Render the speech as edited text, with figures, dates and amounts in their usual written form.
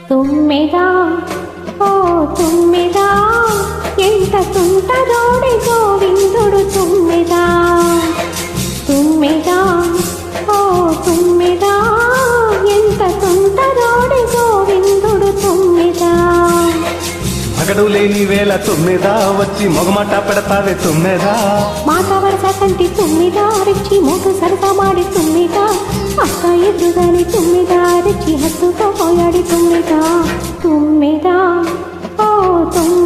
తుమ్మెదా ఓ తుమ్మెదా ఎంత తుంటరోడి గోవిందుడు తుమ్మెదా తుమ్మెదా ఓ తుమ్మెదా ఎంత తుంటరోడి గోవిందుడు తుమ్మెదా అగడు లేని వేళ తుమ్మెదా వచ్చి మొగమాట పెడతావే తుమ్మెదా మాట వరస కంటి తుమ్మెదా రెచ్చి మోటు సరస మాడి తుమ్మెదా అక్క ఎదురుగాని తుమ్మెదా రెచ్చి హత్తుతో పోయాడి తుమ్మెదా తుమ్మెదా ఓ తుమ్మెదా